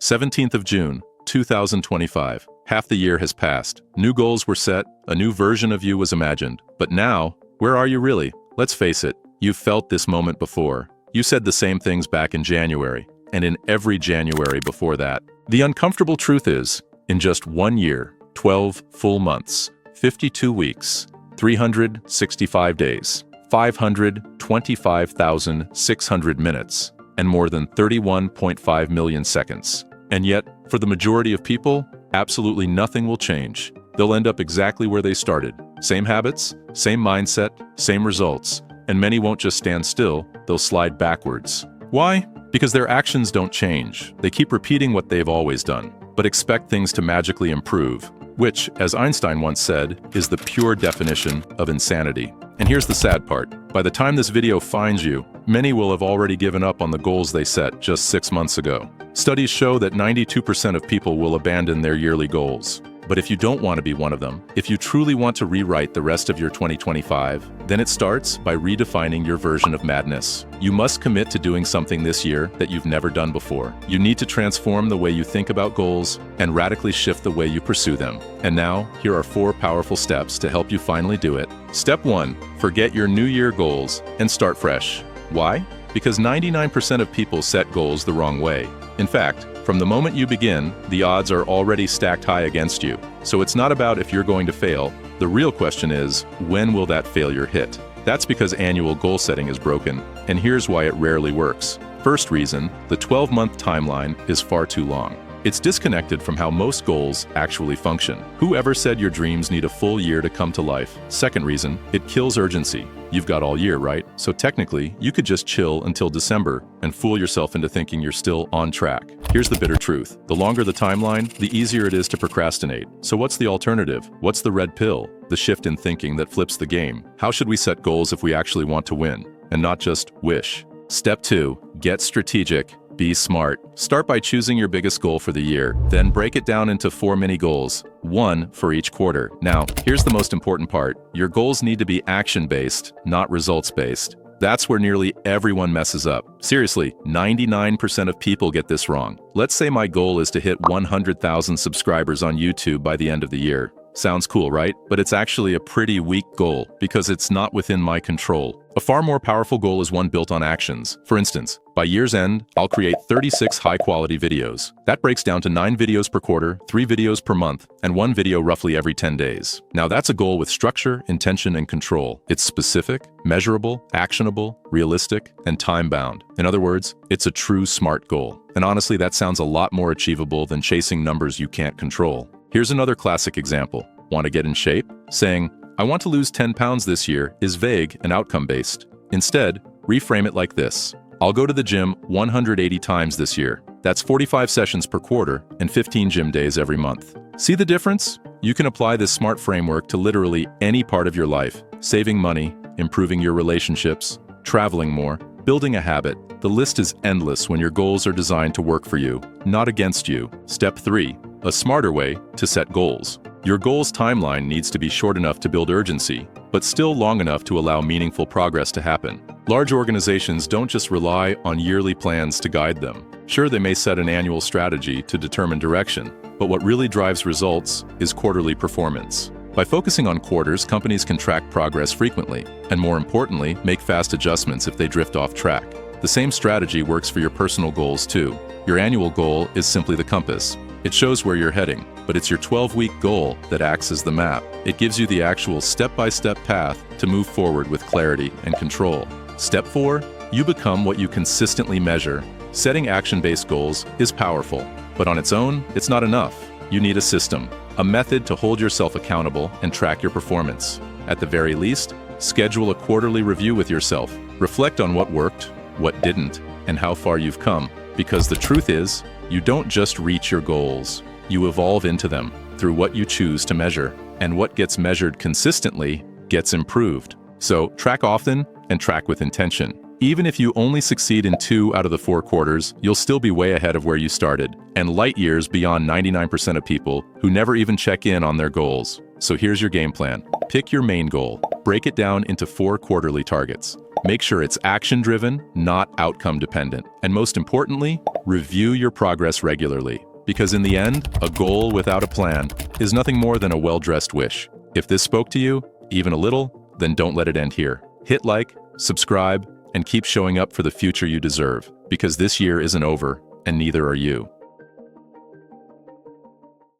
17th of June, 2025. Half the year has passed. New goals were set, a new version of you was imagined. But now, where are you really? Let's face it, you've felt this moment before. You said the same things back in January, and in every January before that. The uncomfortable truth is, in just 1 year, 12 full months, 52 weeks, 365 days, 525,600 minutes, and more than 31.5 million seconds. And yet, for the majority of people, absolutely nothing will change. They'll end up exactly where they started. Same habits, same mindset, same results. And many won't just stand still, they'll slide backwards. Why? Because their actions don't change. They keep repeating what they've always done, but expect things to magically improve, which, as Einstein once said, is the pure definition of insanity. And here's the sad part. By the time this video finds you, many will have already given up on the goals they set just 6 months ago. Studies show that 92% of people will abandon their yearly goals. But if you don't want to be one of them, if you truly want to rewrite the rest of your 2025, then it starts by redefining your version of madness. You must commit to doing something this year that you've never done before. You need to transform the way you think about goals and radically shift the way you pursue them. And now, here are 4 powerful steps to help you finally do it. Step 1, forget your New Year goals and start fresh. Why? Because 99% of people set goals the wrong way. In fact, from the moment you begin, the odds are already stacked high against you. So it's not about if you're going to fail. The real question is, when will that failure hit? That's because annual goal setting is broken, and here's why it rarely works. First reason, the 12-month timeline is far too long. It's disconnected from how most goals actually function. Whoever said your dreams need a full year to come to life? Second reason, it kills urgency. You've got all year, right? So technically, you could just chill until December and fool yourself into thinking you're still on track. Here's the bitter truth. The longer the timeline, the easier it is to procrastinate. So what's the alternative? What's the red pill? The shift in thinking that flips the game. How should we set goals if we actually want to win, and not just wish? Step 2, get strategic. Be smart. Start by choosing your biggest goal for the year, then break it down into 4 mini goals, 1 for each quarter. Now, here's the most important part. Your goals need to be action-based, not results-based. That's where nearly everyone messes up. Seriously, 99% of people get this wrong. Let's say my goal is to hit 100,000 subscribers on YouTube by the end of the year. Sounds cool, right? But it's actually a pretty weak goal because it's not within my control. A far more powerful goal is one built on actions. For instance, by year's end, I'll create 36 high-quality videos. That breaks down to 9 videos per quarter, 3 videos per month, and 1 video roughly every 10 days. Now that's a goal with structure, intention, and control. It's specific, measurable, actionable, realistic, and time-bound. In other words, it's a true SMART goal. And honestly, that sounds a lot more achievable than chasing numbers you can't control. Here's another classic example. Want to get in shape? Saying, I want to lose 10 pounds this year is vague and outcome-based. Instead, reframe it like this. I'll go to the gym 180 times this year. That's 45 sessions per quarter and 15 gym days every month. See the difference? You can apply this SMART framework to literally any part of your life. Saving money, improving your relationships, traveling more, building a habit. The list is endless when your goals are designed to work for you, not against you. Step 3. A smarter way to set goals. Your goals timeline needs to be short enough to build urgency, but still long enough to allow meaningful progress to happen. Large organizations don't just rely on yearly plans to guide them. Sure, they may set an annual strategy to determine direction, but what really drives results is quarterly performance. By focusing on quarters, companies can track progress frequently, and more importantly, make fast adjustments if they drift off track. The same strategy works for your personal goals too. Your annual goal is simply the compass. It shows where you're heading, but it's your 12-week goal that acts as the map. It gives you the actual step-by-step path to move forward with clarity and control. Step 4, you become what you consistently measure. Setting action-based goals is powerful, but on its own, it's not enough. You need a system, a method to hold yourself accountable and track your performance. At the very least, schedule a quarterly review with yourself. Reflect on what worked, what didn't, and how far you've come. Because the truth is, you don't just reach your goals, you evolve into them through what you choose to measure. And what gets measured consistently gets improved. So track often and track with intention. Even if you only succeed in 2 out of the 4 quarters, you'll still be way ahead of where you started, and light years beyond 99% of people who never even check in on their goals. So here's your game plan. Pick your main goal. Break it down into 4 quarterly targets. Make sure it's action-driven, not outcome-dependent. And most importantly, review your progress regularly. Because in the end, a goal without a plan is nothing more than a well-dressed wish. If this spoke to you, even a little, then don't let it end here. Hit like, subscribe, and keep showing up for the future you deserve. Because this year isn't over, and neither are you.